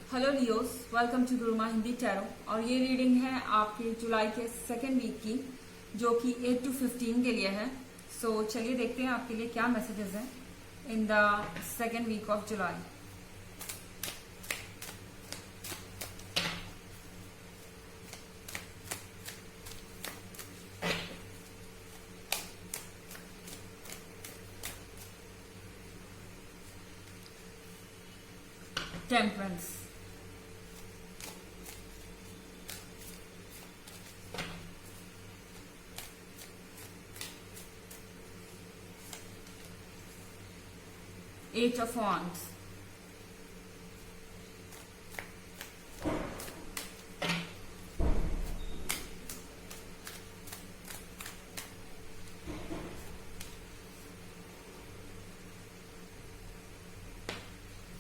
Hello Leos, welcome to Gurumaa Hindi tarot. और ये reading है आपके जुलाई के सेकेंड वीक की, जो कि 8 to 15 के लिए है। सो चलिए देखते हैं आपके लिए क्या मैसेजेस हैं in the second week of July. Temperance, Eight of Wands,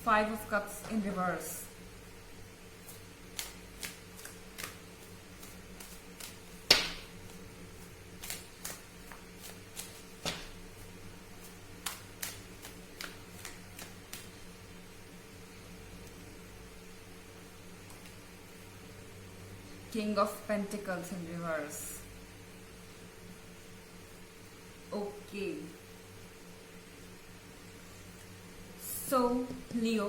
Five of Cups in reverse, King of Pentacles in reverse। Okay, so Leo,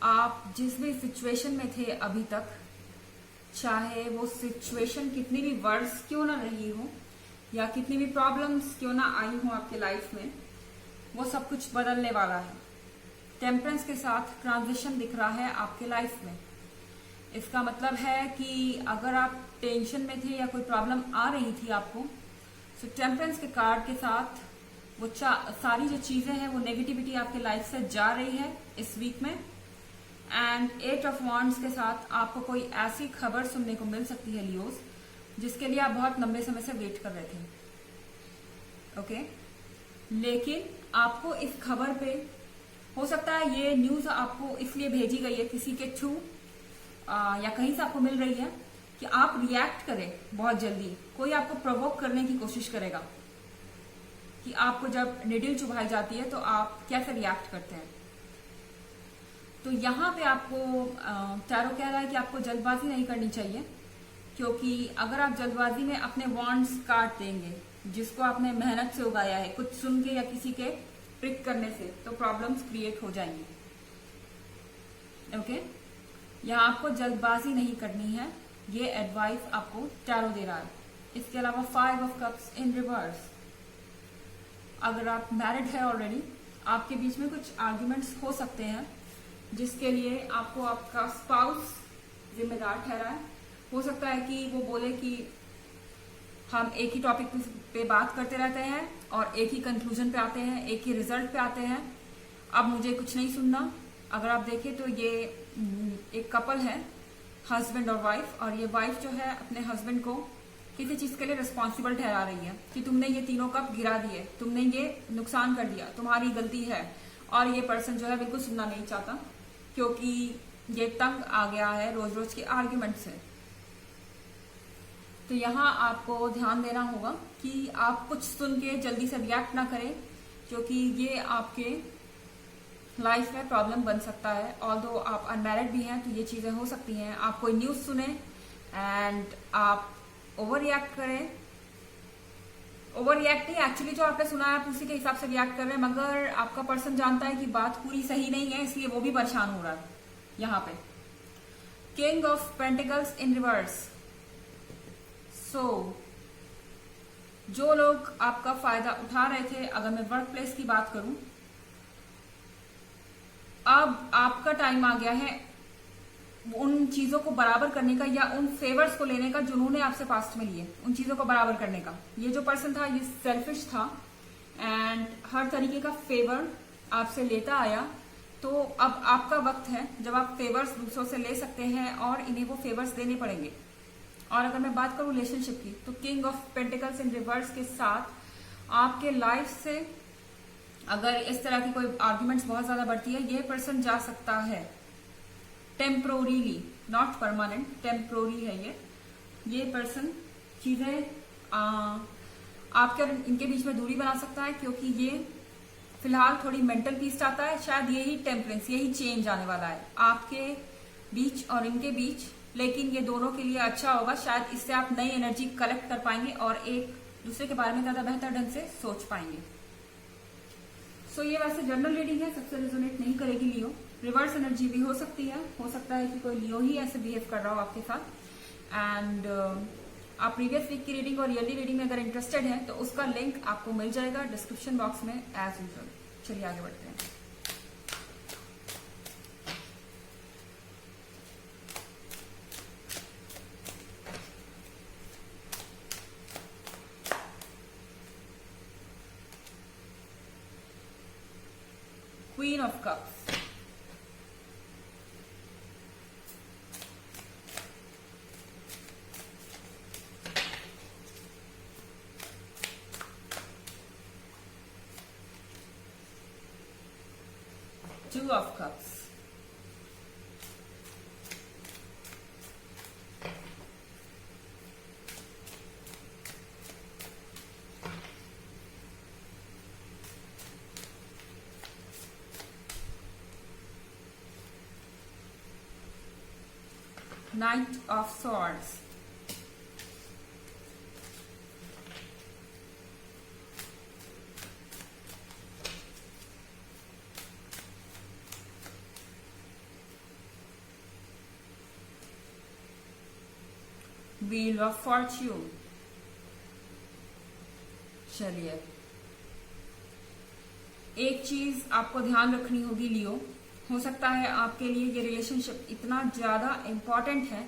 आप जिस भी सिचुएशन में थे अभी तक, चाहे वो सिचुएशन कितनी भी वर्स क्यों ना रही हो या कितनी भी प्रॉब्लम्स क्यों ना आई हो आपके लाइफ में, वो सब कुछ बदलने वाला है। टेम्परेंस के साथ ट्रांजिशन दिख रहा है आपके लाइफ में। इसका मतलब है कि अगर आप टेंशन में थे या कोई प्रॉब्लम आ रही थी आपको, तो टेम्परेंस के कार्ड के साथ वो सारी जो चीजें हैं, वो नेगेटिविटी आपके लाइफ से जा रही है इस वीक में। एंड एट ऑफ वॉन्ड्स के साथ आपको कोई ऐसी खबर सुनने को मिल सकती है लियोस, जिसके लिए आप बहुत लंबे समय से वेट कर रहे थे। ओके, लेकिन आपको इस खबर पे, हो सकता है ये न्यूज आपको इसलिए भेजी गई है किसी के थ्रू या कहीं से आपको मिल रही है कि आप रिएक्ट करें बहुत जल्दी। कोई आपको प्रोवोक करने की कोशिश करेगा कि आपको जब निडिल चुभाई जाती है तो आप कैसे रिएक्ट करते हैं। तो यहाँ पे आपको टैरो कह रहा है कि आपको जल्दबाजी नहीं करनी चाहिए, क्योंकि अगर आप जल्दबाजी में अपने वॉन्ड्स काट देंगे जिसको आपने मेहनत से उगाया है, कुछ सुन के या किसी के प्रिक करने से, तो प्रॉब्लम्स क्रिएट हो जाएंगी। ओके, यहाँ आपको जल्दबाजी नहीं करनी है, ये एडवाइस आपको टैरो दे रहा है। इसके अलावा five of cups in reverse. अगर आप मैरिड है ऑलरेडी, आपके बीच में कुछ आर्ग्यूमेंट्स हो सकते हैं जिसके लिए आपको आपका स्पाउस जिम्मेदार ठहराए। हो सकता है कि वो बोले कि हम एक ही टॉपिक पे बात करते रहते हैं और एक ही कंक्लूजन पे आते हैं, एक ही रिजल्ट पे आते हैं, अब मुझे कुछ नहीं सुनना। अगर आप देखें तो ये एक कपल है, हस्बैंड और वाइफ, और ये वाइफ जो है अपने हस्बैंड को किसी चीज के लिए रिस्पॉन्सिबल ठहरा रही है कि तुमने ये तीनों कप गिरा दिए, तुमने ये नुकसान कर दिया, तुम्हारी गलती है। और ये पर्सन जो है बिल्कुल सुनना नहीं चाहता, क्योंकि ये तंग आ गया है रोज रोज के आर्ग्यूमेंट से। तो यहाँ आपको ध्यान देना होगा कि आप कुछ सुन के जल्दी से रिएक्ट ना करें, क्योंकि ये आपके लाइफ में प्रॉब्लम बन सकता है। ऑल्दो आप अनमैरिड भी हैं तो ये चीजें हो सकती हैं। आप कोई न्यूज सुने एंड आप ओवर रिएक्ट करें। ओवर रिएक्ट नहीं, एक्चुअली जो आपने सुना है आप उसी के हिसाब से रिएक्ट कर रहे हैं, मगर आपका पर्सन जानता है कि बात पूरी सही नहीं है, इसलिए वो भी परेशान हो रहा है। यहाँ पे king of pentacles in reverse. So जो लोग आपका फायदा उठा रहे थे, अगर मैं वर्क प्लेस की बात करूं, अब आपका टाइम आ गया है उन चीजों को बराबर करने का, या उन फेवर्स को लेने का जो उन्होंने आपसे पास्ट में लिए, उन चीजों को बराबर करने का। ये जो पर्सन था ये सेल्फिश था एंड हर तरीके का फेवर आपसे लेता आया। तो अब आपका वक्त है जब आप फेवर्स दूसरों से ले सकते हैं और इन्हें वो फेवर्स देने पड़ेंगे। और अगर मैं बात करूं रिलेशनशिप की, तो king of pentacles in reverse के साथ आपके लाइफ से अगर इस तरह की कोई आर्ग्यूमेंट्स बहुत ज्यादा बढ़ती है, ये पर्सन जा सकता है टेम्पोररीली, नॉट परमानेंट, टेम्पोररी है ये पर्सन चीजें आपके और इनके बीच में दूरी बना सकता है, क्योंकि ये फिलहाल थोड़ी मेंटल पीस चाहता है। शायद यही टेम्परेंस, यही चेंज आने वाला है। आपके बीच और इनके बीच, लेकिन ये दोनों के लिए अच्छा होगा। शायद इससे आप नई एनर्जी कलेक्ट कर पाएंगे और एक दूसरे के बारे में ज्यादा बेहतर ढंग से सोच पाएंगे। सो ये वैसे जनरल रीडिंग है, सबसे रेजोनेट नहीं करेगी लियो। रिवर्स एनर्जी भी हो सकती है, हो सकता है कि कोई लियो ही ऐसे बिहेव कर रहा हो आपके साथ। एंड आप प्रीवियस वीक की रीडिंग और ईयरली रीडिंग में अगर इंटरेस्टेड हैं तो उसका लिंक आपको मिल जाएगा डिस्क्रिप्शन बॉक्स में एज यूजुअल। चलिए आगे बढ़ते हैं। Queen of Cups, Two of Cups, Knight of Swords, Wheel of Fortune। चलिए, एक चीज आपको ध्यान रखनी होगी लियो, हो सकता है आपके लिए ये रिलेशनशिप इतना ज्यादा इम्पोर्टेंट है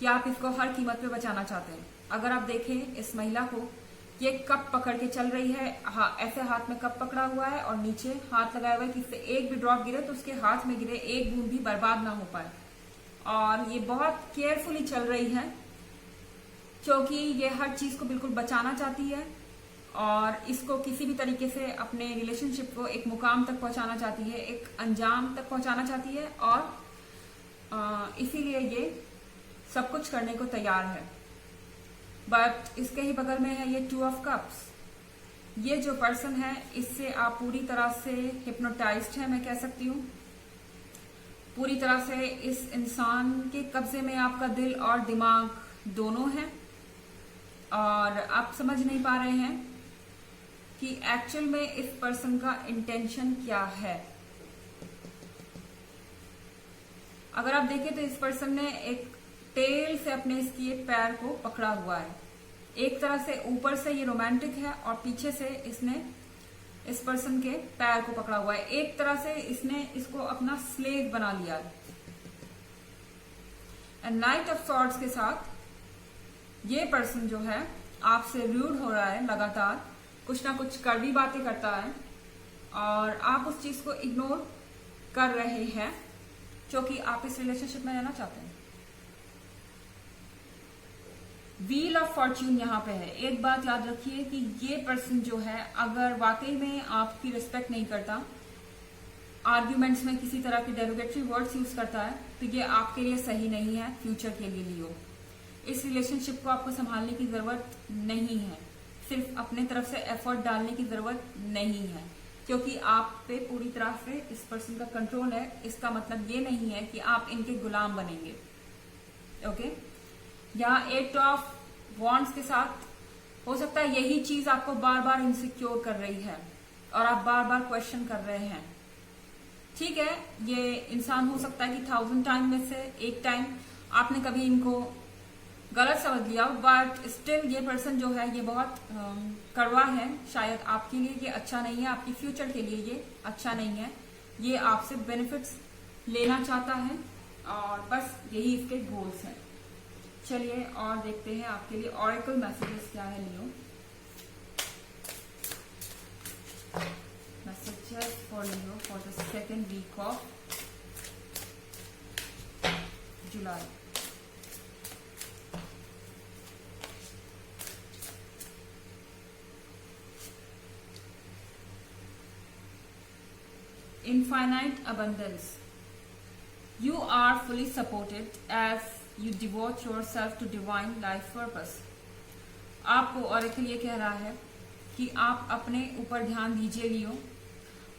कि आप इसको हर कीमत पे बचाना चाहते हैं। अगर आप देखें इस महिला को, ये कप पकड़ के चल रही है, ऐसे हाथ में कप पकड़ा हुआ है और नीचे हाथ लगाया हुआ है कि इससे एक भी ड्रॉप गिरे तो उसके हाथ में गिरे, एक बूंद भी बर्बाद ना हो पाए। और ये बहुत केयरफुली चल रही है क्योंकि ये हर चीज को बिल्कुल बचाना चाहती है और इसको किसी भी तरीके से अपने रिलेशनशिप को एक मुकाम तक पहुंचाना चाहती है, एक अंजाम तक पहुंचाना चाहती है और इसीलिए ये सब कुछ करने को तैयार है। बट इसके ही बगल में है ये टू ऑफ कप्स। ये जो पर्सन है इससे आप पूरी तरह से हिप्नोटाइज्ड है, मैं कह सकती हूँ। पूरी तरह से इस इंसान के कब्जे में आपका दिल और दिमाग दोनों है और आप समझ नहीं पा रहे हैं कि एक्चुअल में इस पर्सन का इंटेंशन क्या है। अगर आप देखें तो इस पर्सन ने एक टेल से अपने इसकी पैर को पकड़ा हुआ है। एक तरह से ऊपर से ये रोमांटिक है और पीछे से इसने इस पर्सन के पैर को पकड़ा हुआ है। एक तरह से इसने इसको अपना स्लेव बना लिया है। एंड नाइट ऑफ सॉर्ड्स के साथ ये पर्सन जो है आपसे रूड हो रहा है, लगातार कुछ ना कुछ कड़वी बातें करता है और आप उस चीज को इग्नोर कर रहे हैं क्योंकि आप इस रिलेशनशिप में रहना चाहते हैं। व्हील ऑफ फॉर्च्यून यहाँ पे है। एक बात याद रखिए कि ये पर्सन जो है अगर वाकई में आपकी रिस्पेक्ट नहीं करता, आर्ग्यूमेंट्स में किसी तरह के डेरोगेटरी वर्ड्स यूज करता है, तो ये आपके लिए सही नहीं है फ्यूचर के लिए लियो। इस रिलेशनशिप को आपको संभालने की जरूरत नहीं है, सिर्फ अपने तरफ से एफर्ट डालने की जरूरत नहीं है क्योंकि आप पे पूरी तरह से इस पर्सन का कंट्रोल है। इसका मतलब ये नहीं है कि आप इनके गुलाम बनेंगे। ओके, यहाँ 8 ऑफ वॉन्ड्स के साथ हो सकता है यही चीज आपको बार बार इनसिक्योर कर रही है और आप बार बार क्वेश्चन कर रहे हैं। ठीक है, ये इंसान हो सकता है कि 1000 टाइम में से एक टाइम आपने कभी इनको गलत समझ लिया, बट स्टिल ये पर्सन जो है ये बहुत कड़वा है। शायद आपके लिए ये अच्छा नहीं है, आपकी फ्यूचर के लिए ये अच्छा नहीं है। ये आपसे बेनिफिट्स लेना चाहता है और बस यही इसके गोल्स हैं। चलिए और देखते हैं आपके लिए ऑरेकल मैसेजेस क्या है Leo. Messages for Leo for the second week of July. Infinite abundance. You are fully supported as you devote yourself to divine life purpose. आपको ऑरेकल ये कह रहा है कि आप अपने ऊपर ध्यान दीजिए लियो।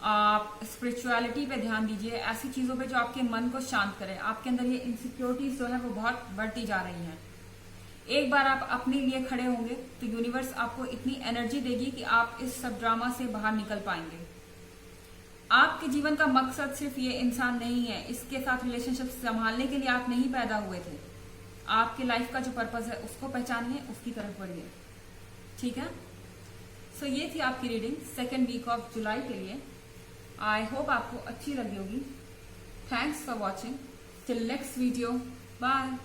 आप स्पिरिचुअलिटी पे ध्यान दीजिए, ऐसी चीजों पे जो आपके मन को शांत करे। आपके अंदर ये इनसिक्योरिटीज जो है वो बहुत बढ़ती जा रही हैं। एक बार आप अपने लिए खड़े होंगे तो यूनिवर्स आपको इतनी एनर्जी देगी कि आप इस सब ड्रामा से बाहर निकल पाएंगे। आपके जीवन का मकसद सिर्फ ये इंसान नहीं है, इसके साथ रिलेशनशिप संभालने के लिए आप नहीं पैदा हुए थे। आपके लाइफ का जो पर्पस है उसको पहचानिए, उसकी तरफ बढ़िए। ठीक है, सो ये थी आपकी रीडिंग 2nd वीक ऑफ जुलाई के लिए। आई होप आपको अच्छी लगी होगी। Thanks for watching. Till next video, bye.